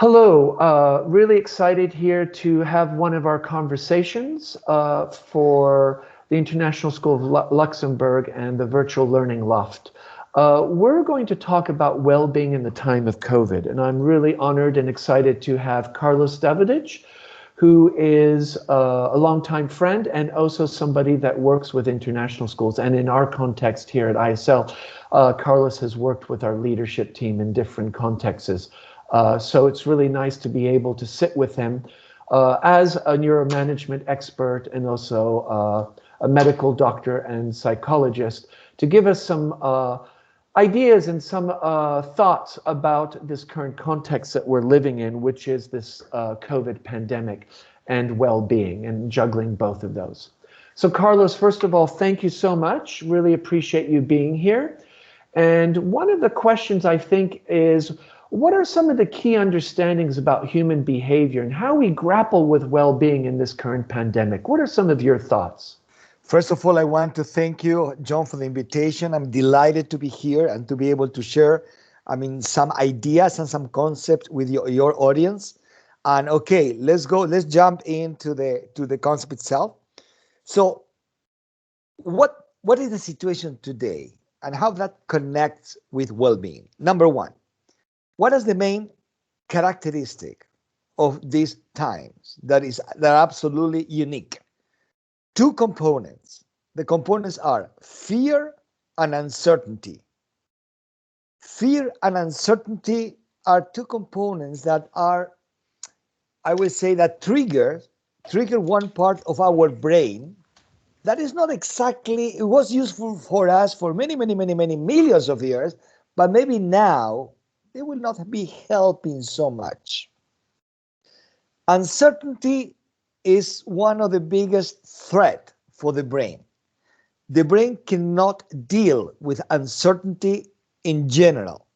Hello, really excited here to have one of our conversations for the International School of Luxembourg and the Virtual Learning Loft. We're going to talk about well-being in the time of COVID, and I'm really honored and excited to have Carlos Davidovich, who is a longtime friend and also somebody that works with international schools. And in our context here at ISL, Carlos has worked with our leadership team in different contexts. So it's really nice to be able to sit with him as a neuromanagement expert and also a medical doctor and psychologist to give us some ideas and some thoughts about this current context that we're living in, which is this COVID pandemic and well-being and juggling both of those. So Carlos, first of all, thank you so much. Really appreciate you being here. And one of the questions I think is, what are some of the key understandings about human behavior and how we grapple with well-being in this current pandemic? What are some of your thoughts? First of all, I want to thank you, John, for the invitation. I'm delighted to be here and to be able to share, some ideas and some concepts with your audience. And okay, let's jump into the concept itself. So what is the situation today and how that connects with well-being? Number one, what is the main characteristic of these times that are absolutely unique? Two components. The components are fear and uncertainty. Fear and uncertainty are two components that are, I would say, that trigger one part of our brain that is not exactly, it was useful for us for many millions of years, but maybe now they will not be helping so much. Uncertainty is one of the biggest threat for the brain. The brain cannot deal with uncertainty in general.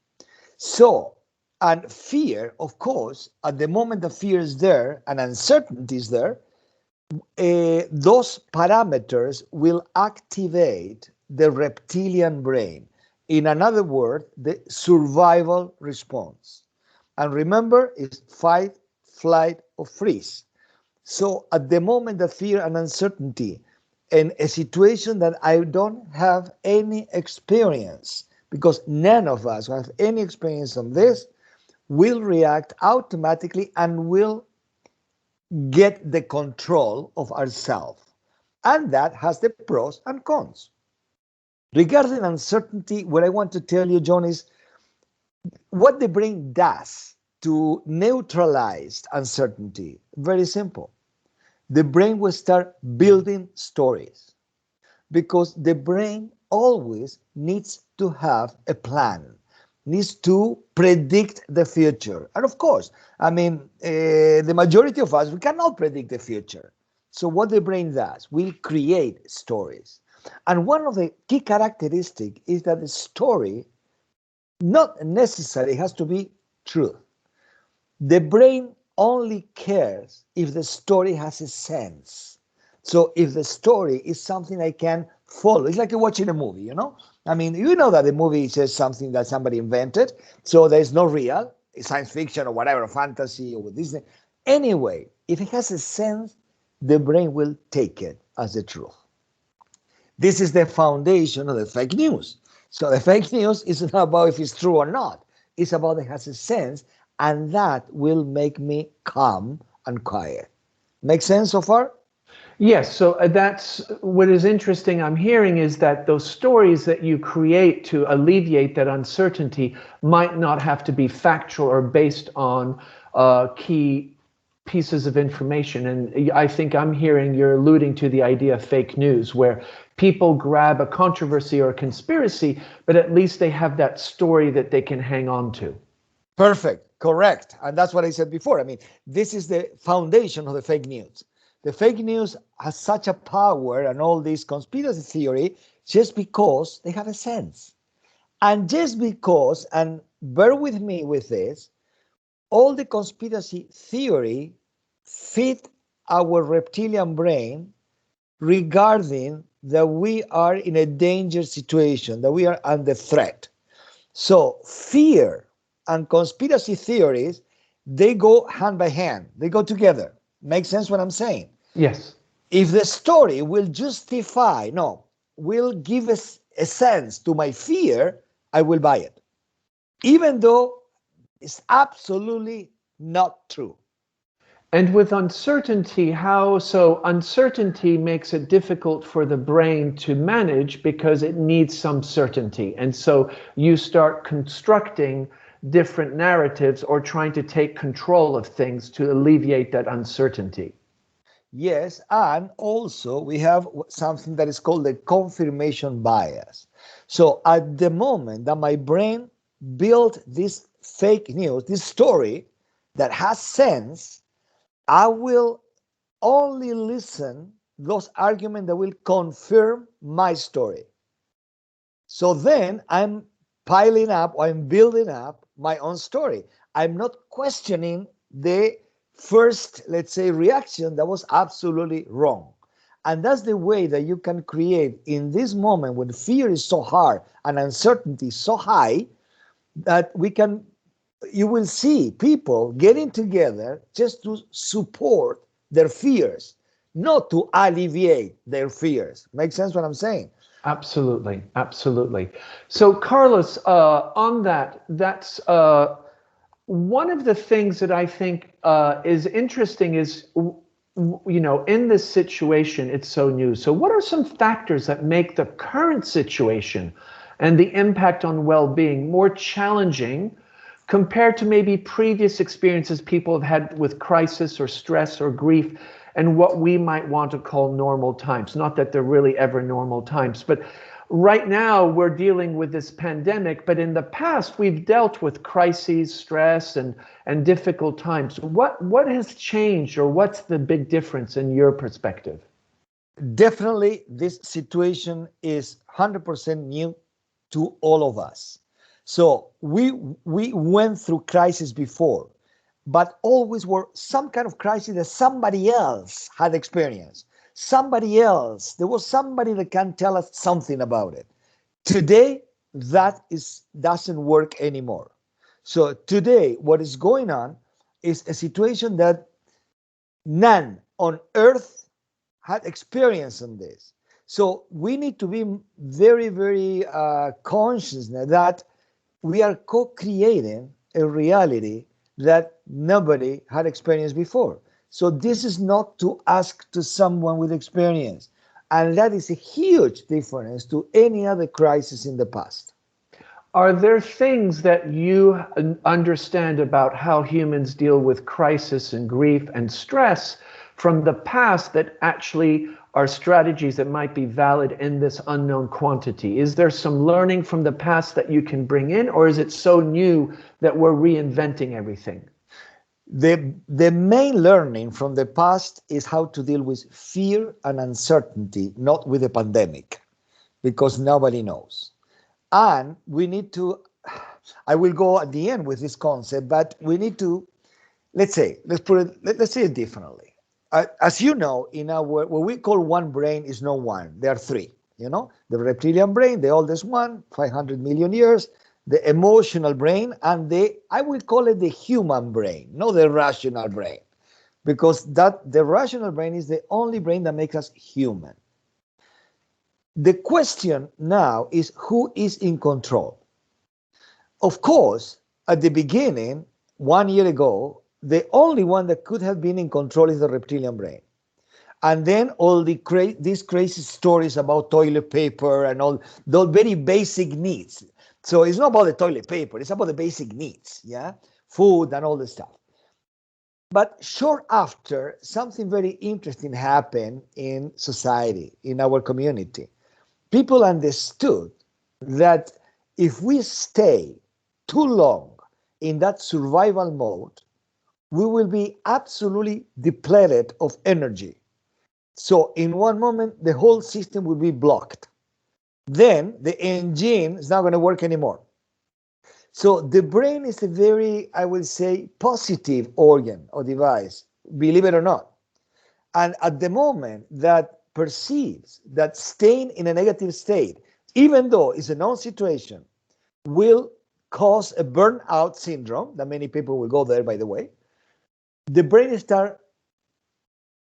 So, and fear, of course, at the moment the fear is there and uncertainty is there, those parameters will activate the reptilian brain. In another word, the survival response. And remember, it's fight, flight, or freeze. So at the moment of fear and uncertainty, in a situation that I don't have any experience, because none of us have any experience on this, will react automatically and will get the control of ourselves. And that has the pros and cons. Regarding uncertainty, what I want to tell you, John, is what the brain does to neutralize uncertainty. Very simple. The brain will start building stories because the brain always needs to have a plan, needs to predict the future. And of course, the majority of us, we cannot predict the future. So what the brain does, will create stories. And one of the key characteristics is that the story not necessarily has to be true. The brain only cares if the story has a sense. So if the story is something I can follow, it's like you're watching a movie, you know? You know that the movie says something that somebody invented, so there's no real, science fiction or whatever, fantasy or Disney. Anyway, if it has a sense, the brain will take it as the truth. This is the foundation of the fake news. So the fake news is not about if it's true or not. It's about it has a sense, and that will make me calm and quiet. Make sense so far? Yes, so that's what is interesting I'm hearing is that those stories that you create to alleviate that uncertainty might not have to be factual or based on key pieces of information. And I think I'm hearing you're alluding to the idea of fake news, where people grab a controversy or a conspiracy, but at least they have that story that they can hang on to. Perfect, correct. And that's what I said before. This is the foundation of the fake news. The fake news has such a power and all this conspiracy theory just because they have a sense. And just because, and bear with me with this, all the conspiracy theory fit our reptilian brain regarding that we are in a danger situation, that we are under threat. So fear and conspiracy theories they go hand by hand, they go together. Makes sense what I'm saying? Yes. If the story will justify, no, will give us a sense to my fear, I will buy it, even though it's absolutely not true. And with uncertainty, how so? Uncertainty makes it difficult for the brain to manage because it needs some certainty. And so you start constructing different narratives or trying to take control of things to alleviate that uncertainty. Yes, and also we have something that is called the confirmation bias. So at the moment that my brain built this fake news, this story that has sense, I will only listen those arguments that will confirm my story. So then I'm piling up, or I'm building up my own story. I'm not questioning the first, let's say, reaction that was absolutely wrong. And that's the way that you can create in this moment when fear is so hard and uncertainty so high that you will see people getting together just to support their fears, not to alleviate their fears. Make sense what I'm saying? Absolutely, absolutely. So, Carlos, on that, that's one of the things that I think is interesting is, in this situation, it's so new. So, what are some factors that make the current situation and the impact on well-being more challenging compared to maybe previous experiences people have had with crisis or stress or grief and what we might want to call normal times? Not that they're really ever normal times, but right now we're dealing with this pandemic, but in the past we've dealt with crises, stress, and difficult times. What has changed, or what's the big difference in your perspective? Definitely, this situation is 100% new to all of us. So we went through crisis before, but always were some kind of crisis that somebody else had experienced. Somebody else, there was somebody that can tell us something about it. Today, doesn't work anymore. So today, what is going on is a situation that none on earth had experience in this. So we need to be very, very conscious that we are co-creating a reality that nobody had experienced before. So this is not to ask to someone with experience. And that is a huge difference to any other crisis in the past. Are there things that you understand about how humans deal with crisis and grief and stress from the past that actually are strategies that might be valid in this unknown quantity? Is there some learning from the past that you can bring in, or is it so new that we're reinventing everything? The main learning from the past is how to deal with fear and uncertainty, not with the pandemic, because nobody knows. And we need to, I will go at the end with this concept, but we need to, let's say it differently. As you know, in our, what we call one brain is no one. There are three, the reptilian brain, the oldest one, 500 million years, the emotional brain, and I will call it the human brain, not the rational brain, because the rational brain is the only brain that makes us human. The question now is who is in control? Of course, at the beginning, 1 year ago, the only one that could have been in control is the reptilian brain. And then all these crazy stories about toilet paper and all those very basic needs. So it's not about the toilet paper, it's about the basic needs, yeah? Food and all this stuff. But short after, something very interesting happened in society, in our community. People understood that if we stay too long in that survival mode, we will be absolutely depleted of energy. So in one moment, the whole system will be blocked. Then the engine is not going to work anymore. So the brain is a very, I will say, positive organ or device, believe it or not. And at the moment that perceives that staying in a negative state, even though it's a known situation, will cause a burnout syndrome that many people will go there, by the way. The brain start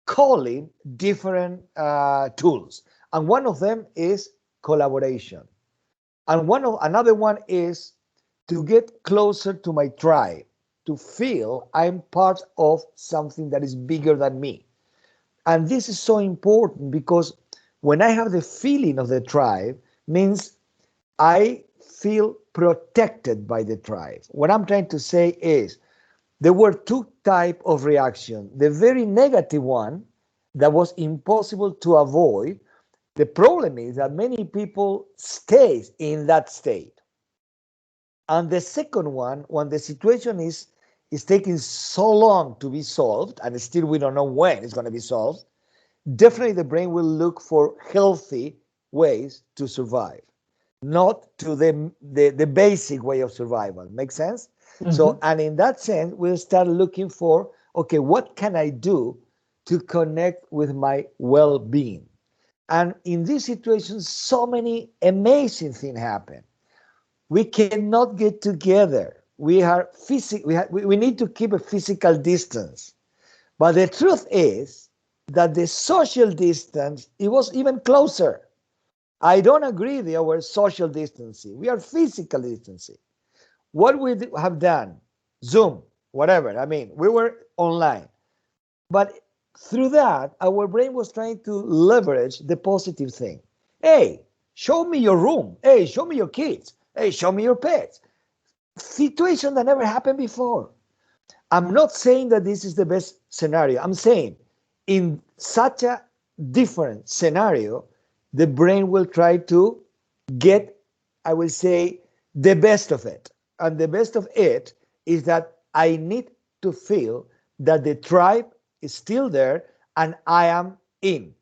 calling different tools, and one of them is collaboration, and another one is to get closer to my tribe, to feel I'm part of something that is bigger than me. And this is so important because when I have the feeling of the tribe, means I feel protected by the tribe. What I'm trying to say is there were two types of reaction. The very negative one that was impossible to avoid. The problem is that many people stay in that state. And the second one, when the situation is taking so long to be solved, and still we don't know when it's going to be solved, definitely the brain will look for healthy ways to survive, not to the basic way of survival. Make sense? Mm-hmm. So, and in that sense, we'll start looking for, okay, what can I do to connect with my well-being? And in this situation, so many amazing things happen. We cannot get together. We need to keep a physical distance. But the truth is that the social distance, it was even closer. I don't agree with our social distancing. We are physical distancing. What we have done, Zoom, whatever, I mean, we were online. But through that, our brain was trying to leverage the positive thing. Hey, show me your room. Hey, show me your kids. Hey, show me your pets. Situation that never happened before. I'm not saying that this is the best scenario. I'm saying in such a different scenario, the brain will try to get, I will say, the best of it. And the best of it is that I need to feel that the tribe is still there and I'm in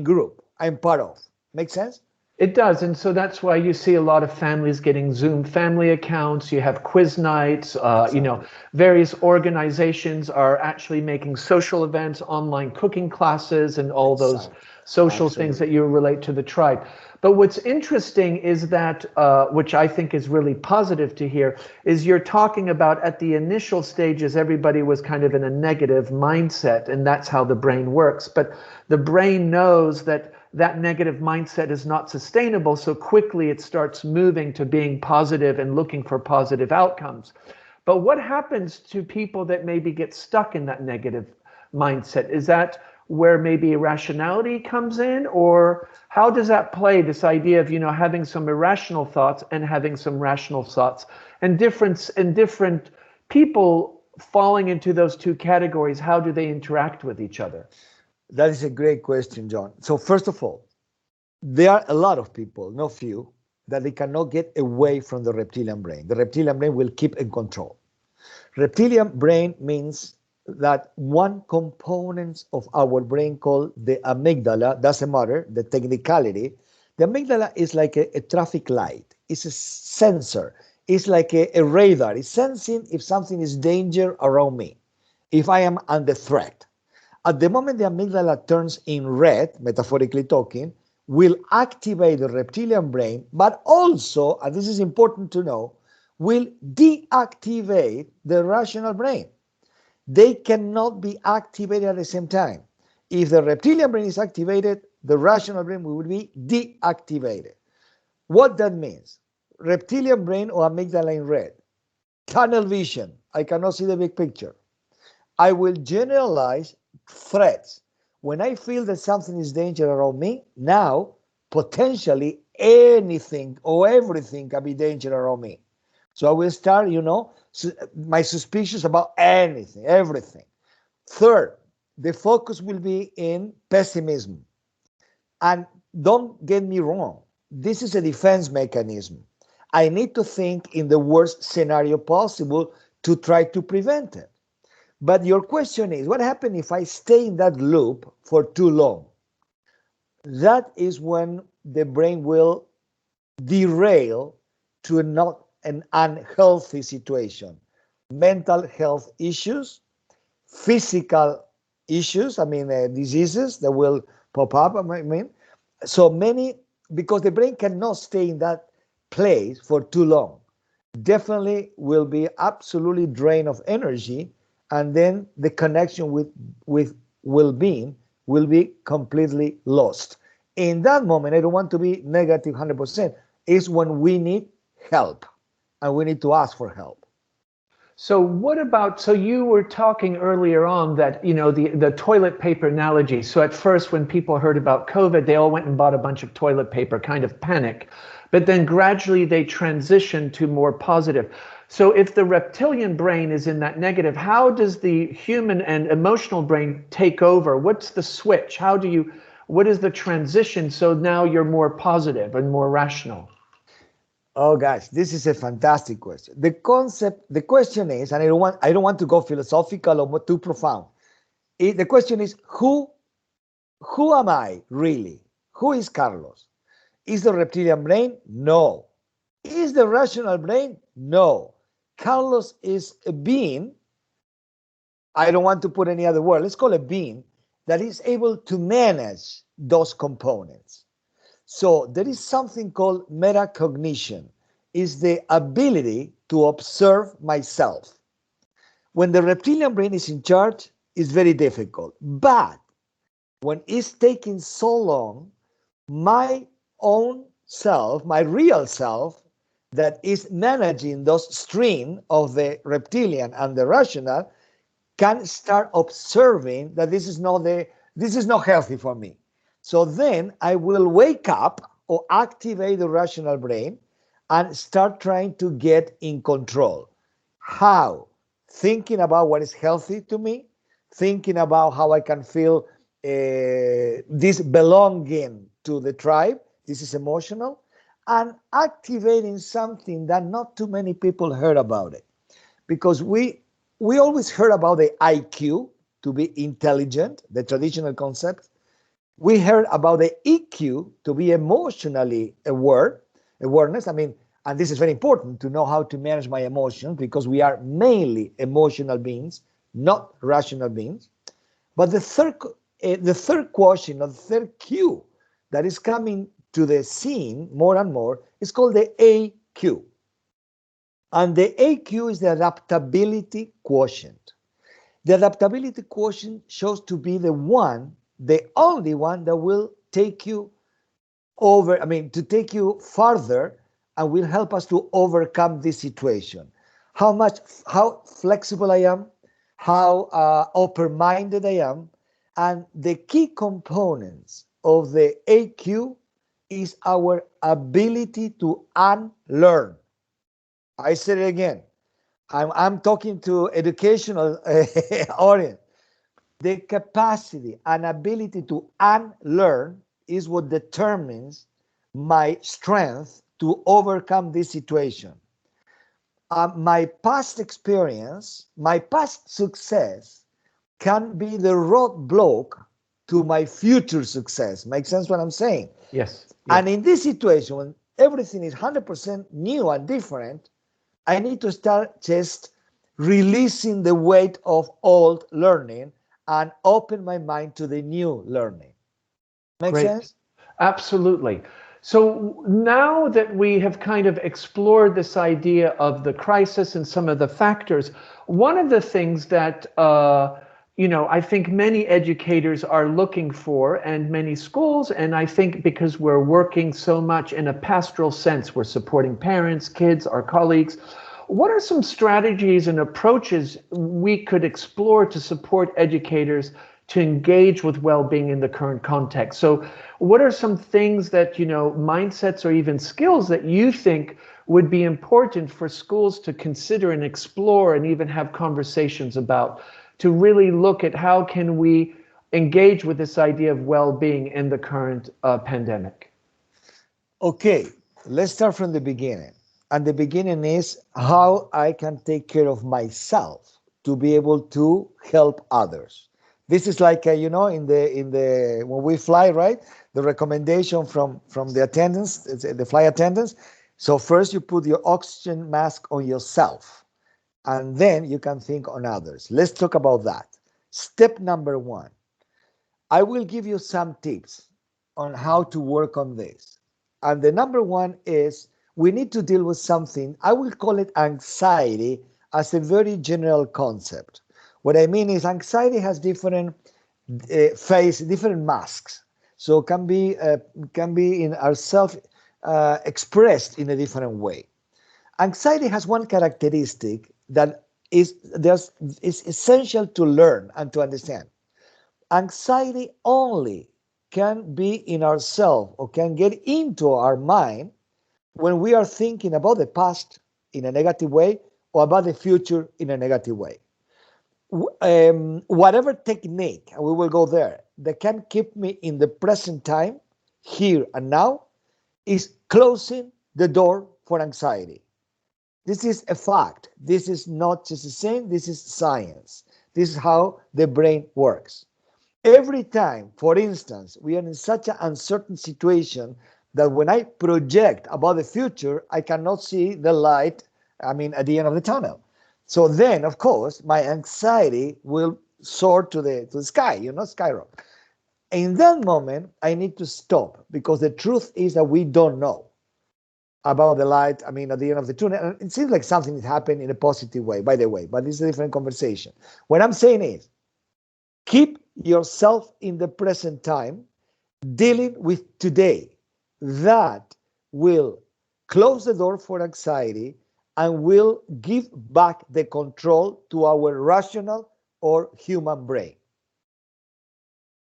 group, I'm part of. Make sense? It does, and so that's why you see a lot of families getting Zoom family accounts. You have quiz nights. Various organizations are actually making social events, online cooking classes, and all those social things that you relate to the tribe. But what's interesting is that, which I think is really positive to hear, is you're talking about at the initial stages, everybody was kind of in a negative mindset, and that's how the brain works. But the brain knows that negative mindset is not sustainable, so quickly it starts moving to being positive and looking for positive outcomes. But what happens to people that maybe get stuck in that negative mindset? Is that where maybe irrationality comes in, or how does that play, this idea of having some irrational thoughts and having some rational thoughts, and different people falling into those two categories? How do they interact with each other? That is a great question, John. So first of all, there are a lot of people, not few, that they cannot get away from the reptilian brain. The reptilian brain will keep in control. Reptilian brain means that one component of our brain called the amygdala, doesn't matter, the technicality, the amygdala is like a traffic light. It's a sensor. It's like a radar. It's sensing if something is danger around me, if I am under threat. At the moment the amygdala turns in red, metaphorically talking, will activate the reptilian brain, but also, and this is important to know, will deactivate the rational brain. They cannot be activated at the same time. If the reptilian brain is activated, the rational brain will be deactivated. What that means? Reptilian brain or amygdala in red. Tunnel vision. I cannot see the big picture. I will generalize threats. When I feel that something is dangerous around me, now potentially anything or everything can be dangerous around me. So I will start, my suspicions about anything, everything. Third, the focus will be in pessimism. And don't get me wrong, this is a defense mechanism. I need to think in the worst scenario possible to try to prevent it. But your question is, what happens if I stay in that loop for too long? That is when the brain will derail to not an unhealthy situation. Mental health issues, physical issues, diseases that will pop up, so many, because the brain cannot stay in that place for too long. definitely will be absolutely drained of energy, and then the connection with well-being will be completely lost. In that moment, I don't want to be negative 100%, is when we need help, and we need to ask for help. So what about, so you were talking earlier on that, the toilet paper analogy. So at first when people heard about COVID, they all went and bought a bunch of toilet paper, kind of panic. But then gradually they transitioned to more positive. So if the reptilian brain is in that negative, how does the human and emotional brain take over? What's the switch? What is the transition so now you're more positive and more rational? Oh gosh, this is a fantastic question. The question is, and I don't want to go philosophical or too profound. The question is, who am I really? Who is Carlos? Is the reptilian brain? No. Is the rational brain? No. Carlos is a being. I don't want to put any other word. Let's call it a being that is able to manage those components. So there is something called metacognition, is the ability to observe myself. When the reptilian brain is in charge, it's very difficult. But when it's taking so long, my own self, my real self, that is managing those stream of the reptilian and the rational, can start observing that this is not healthy for me. So then I will wake up or activate the rational brain and start trying to get in control. How? Thinking about what is healthy to me, thinking about how I can feel this belonging to the tribe. This is emotional, and activating something that not too many people heard about it, because we always heard about the IQ, to be intelligent, the traditional concept. We heard about the EQ, to be emotionally awareness. I mean, and this is very important to know how to manage my emotions, because we are mainly emotional beings, not rational beings. But the third quotient, or the third Q that is coming to the scene more and more is called the AQ. And the AQ is the adaptability quotient. The adaptability quotient shows to be the only one that will take you to take you further and will help us to overcome this situation. How flexible I am, how open-minded I am, and the key components of the AQ is our ability to unlearn. I said it again. I'm talking to educational audience. The capacity and ability to unlearn is what determines my strength to overcome this situation. My past experience, my past success can be the roadblock to my future success. Makes sense what I'm saying? Yes. And in this situation, when everything is 100% new and different, I need to start just releasing the weight of old learning and open my mind to the new learning. Make Great. sense? Absolutely. So now that we have kind of explored this idea of the crisis and some of the factors, one of the things that I think many educators are looking for, and many schools, and I think because we're working so much in a pastoral sense, we're supporting parents, kids, our colleagues. What are some strategies and approaches we could explore to support educators to engage with well-being in the current context? So what are some things that, mindsets or even skills that you think would be important for schools to consider and explore and even have conversations about, to really look at how can we engage with this idea of well-being in the current pandemic? Okay, let's start from the beginning. And the beginning is how I can take care of myself to be able to help others. This is like in the when we fly, right? The recommendation from the attendants, the flight attendants. So first you put your oxygen mask on yourself, and then you can think on others. Let's talk about that. Step number one. I will give you some tips on how to work on this. And the number one is we need to deal with something, I will call it anxiety as a very general concept. What I mean is anxiety has different different masks. So can be in ourself expressed in a different way. Anxiety has one characteristic that is essential to learn and to understand. Anxiety only can be in ourselves or can get into our mind when we are thinking about the past in a negative way or about the future in a negative way. Whatever technique, and we will go there, that can keep me in the present time, here and now, is closing the door for anxiety. This is a fact. This is not just a saying, this is science. This is how the brain works. Every time, for instance, we are in such an uncertain situation that when I project about the future, I cannot see the light, at the end of the tunnel. So then, of course, my anxiety will soar to the sky, skyrocket. In that moment, I need to stop, because the truth is that we don't know about the light, at the end of the tunnel. And it seems like something is happening in a positive way, by the way, but this is a different conversation. What I'm saying is, keep yourself in the present time, dealing with today. That will close the door for anxiety and will give back the control to our rational or human brain.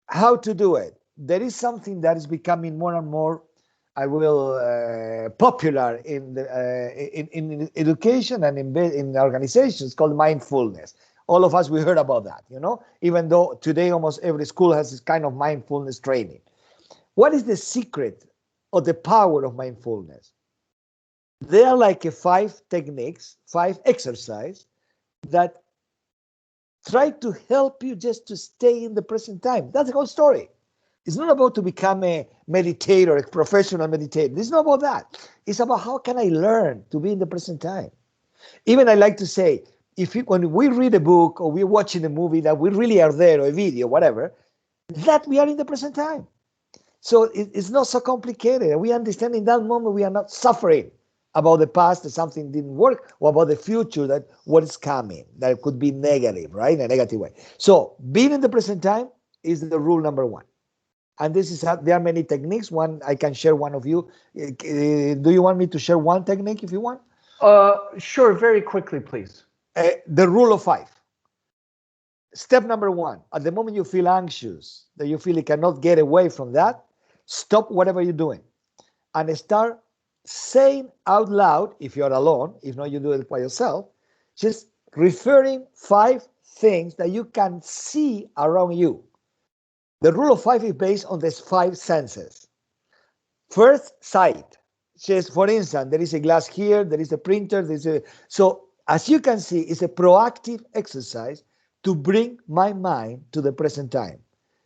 How to do it? There is something that is becoming more and more, popular in education and in organizations, called mindfulness. All of us, we heard about that, even though today almost every school has this kind of mindfulness training. What is the secret of the power of mindfulness? There are like 5 techniques, 5 exercises that try to help you just to stay in the present time. That's the whole story. It's not about to become a meditator, a professional meditator. It's not about that. It's about how can I learn to be in the present time. Even I like to say, when we read a book or we're watching a movie, that we really are there, or a video, whatever, that we are in the present time. So it's not so complicated. We understand in that moment we are not suffering about the past that something didn't work, or about the future that what is coming, that could be negative, right? In a negative way. So being in the present time is the rule number 1. And this is how, there are many techniques. One, I can share one of you. Do you want me to share one technique if you want? Sure, very quickly, please. The rule of 5. Step number 1, at the moment you feel anxious, that you feel you cannot get away from that, stop whatever you're doing and start saying out loud, if you're alone, if not you do it by yourself, just referring 5 things that you can see around you. The rule of 5 is based on these 5 senses. First, sight. Just for instance, there is a glass here, there is a printer, so as you can see, it's a proactive exercise to bring my mind to the present time,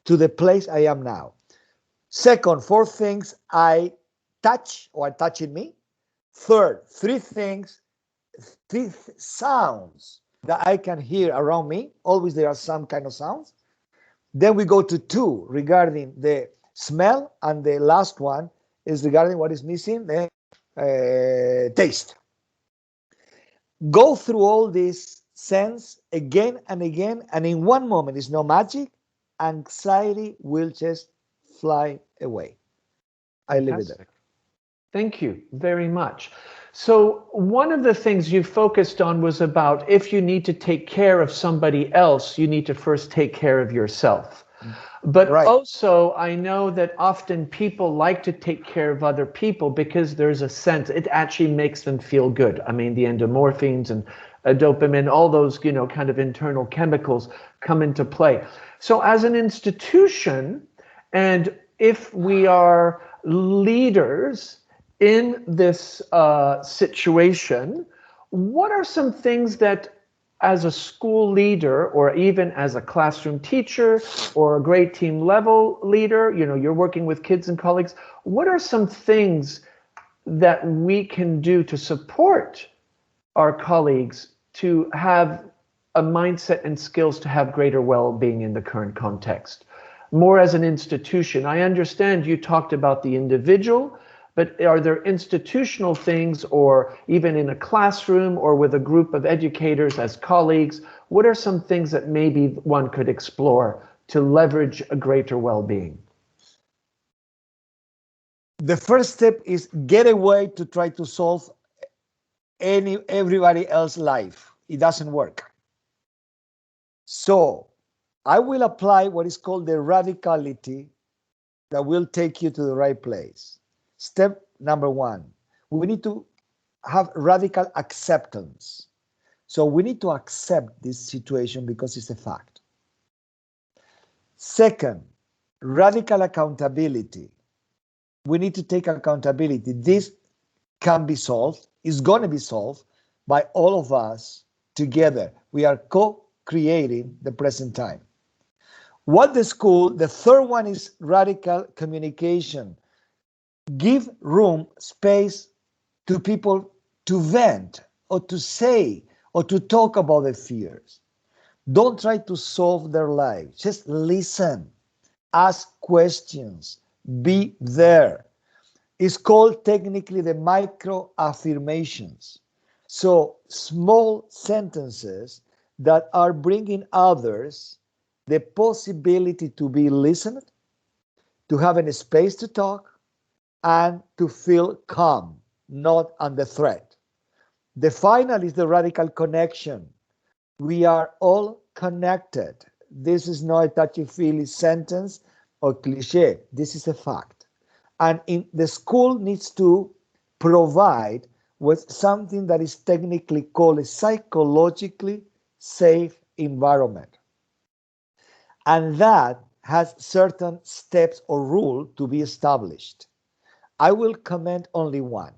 to the place I am now. Second, 4 things I touch or are touching me. Third, 3 things, 3 sounds that I can hear around me. Always there are some kind of sounds. Then we go to 2 regarding the smell, and the last one is regarding what is missing, the taste. Go through all these sense again and again, and in one moment, it's no magic, anxiety will just fly away. I leave it there. Thank you very much. So one of the things you focused on was about if you need to take care of somebody else, you need to first take care of yourself. But also, I know that often people like to take care of other people because there's a sense, it actually makes them feel good. The endorphins and dopamine, all those, kind of internal chemicals come into play. So as an institution, and if we are leaders in this situation, what are some things that as a school leader, or even as a classroom teacher or a grade team level leader, you're working with kids and colleagues, what are some things that we can do to support our colleagues to have a mindset and skills to have greater well-being in the current context? More as an institution. I understand you talked about the individual, but are there institutional things, or even in a classroom or with a group of educators as colleagues, what are some things that maybe one could explore to leverage a greater well-being? The first step is get away to try to solve everybody else's life. It doesn't work. So I will apply what is called the radicality that will take you to the right place. Step number one, we need to have radical acceptance. So we need to accept this situation because it's a fact. Second, radical accountability. We need to take accountability. This can be solved, is going to be solved by all of us together. We are co-creating the present time. What the school, the third one is radical communication. Give room, space to people to vent or to say or to talk about their fears. Don't try to solve their lives. Just listen, ask questions, be there. It's called technically the micro affirmations. So small sentences that are bringing others the possibility to be listened, to have a space to talk, and to feel calm, not under threat. The final is the radical connection. We are all connected. This is not a touchy-feely sentence or cliche. This is a fact. And the school needs to provide with something that is technically called a psychologically safe environment. And that has certain steps or rules to be established. I will comment only one.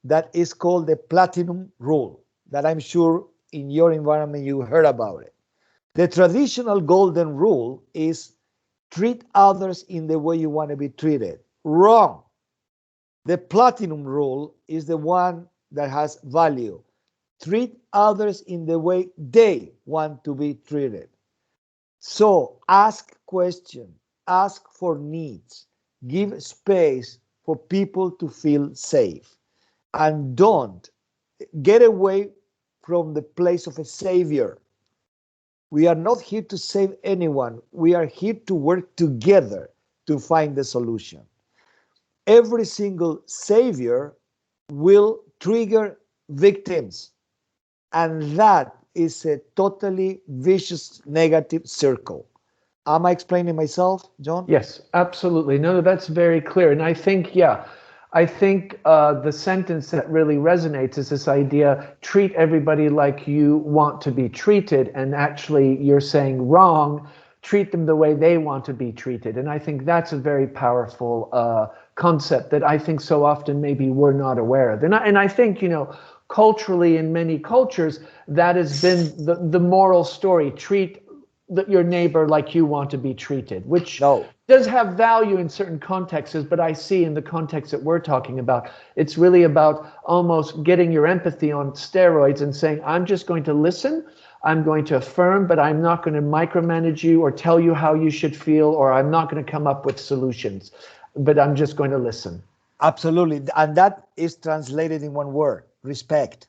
That is called the platinum rule, that I'm sure in your environment you heard about it. The traditional golden rule is treat others in the way you want to be treated. Wrong. The platinum rule is the one that has value. Treat others in the way they want to be treated. So ask questions, ask for needs, give space for people to feel safe, and don't get away from the place of a savior. We are not here to save anyone. We are here to work together to find the solution. Every single savior will trigger victims, and that is a totally vicious negative circle. Am I explaining myself, John? Yes, absolutely. No, that's very clear. And I think, the sentence that really resonates is this idea, treat everybody like you want to be treated. And actually, you're saying wrong, treat them the way they want to be treated. And I think that's a very powerful concept that I think so often maybe we're not aware of. And I think, culturally, in many cultures, that has been the moral story. Treat your neighbor like you want to be treated, which does have value in certain contexts, but I see in the context that we're talking about, it's really about almost getting your empathy on steroids and saying, I'm just going to listen, I'm going to affirm, but I'm not going to micromanage you or tell you how you should feel, or I'm not going to come up with solutions, but I'm just going to listen. Absolutely. And that is translated in one word: respect.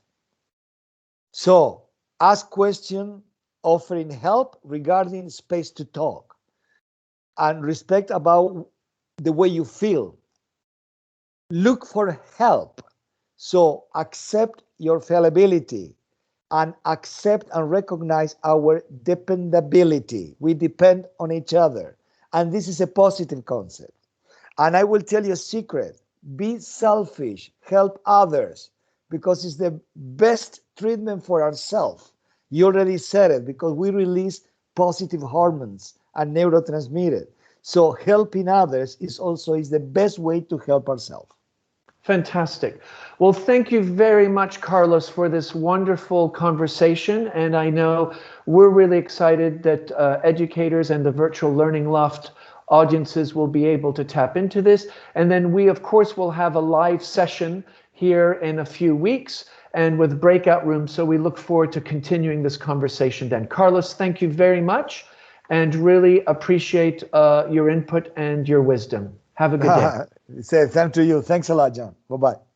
So ask questions, offering help regarding space to talk, and respect about the way you feel. Look for help. So accept your fallibility and accept and recognize our dependability. We depend on each other. And this is a positive concept. And I will tell you a secret. Be selfish, help others, because it's the best treatment for ourselves. You already said it, because we release positive hormones and neurotransmitters. So helping others is the best way to help ourselves. Fantastic. Well, thank you very much, Carlos, for this wonderful conversation. And I know we're really excited that educators and the Virtual Learning Loft audiences will be able to tap into this. And then we, of course, will have a live session here in a few weeks and with breakout rooms. So we look forward to continuing this conversation then. Carlos, thank you very much and really appreciate your input and your wisdom. Have a good day. Say thank to you. Thanks a lot, John. Bye-bye.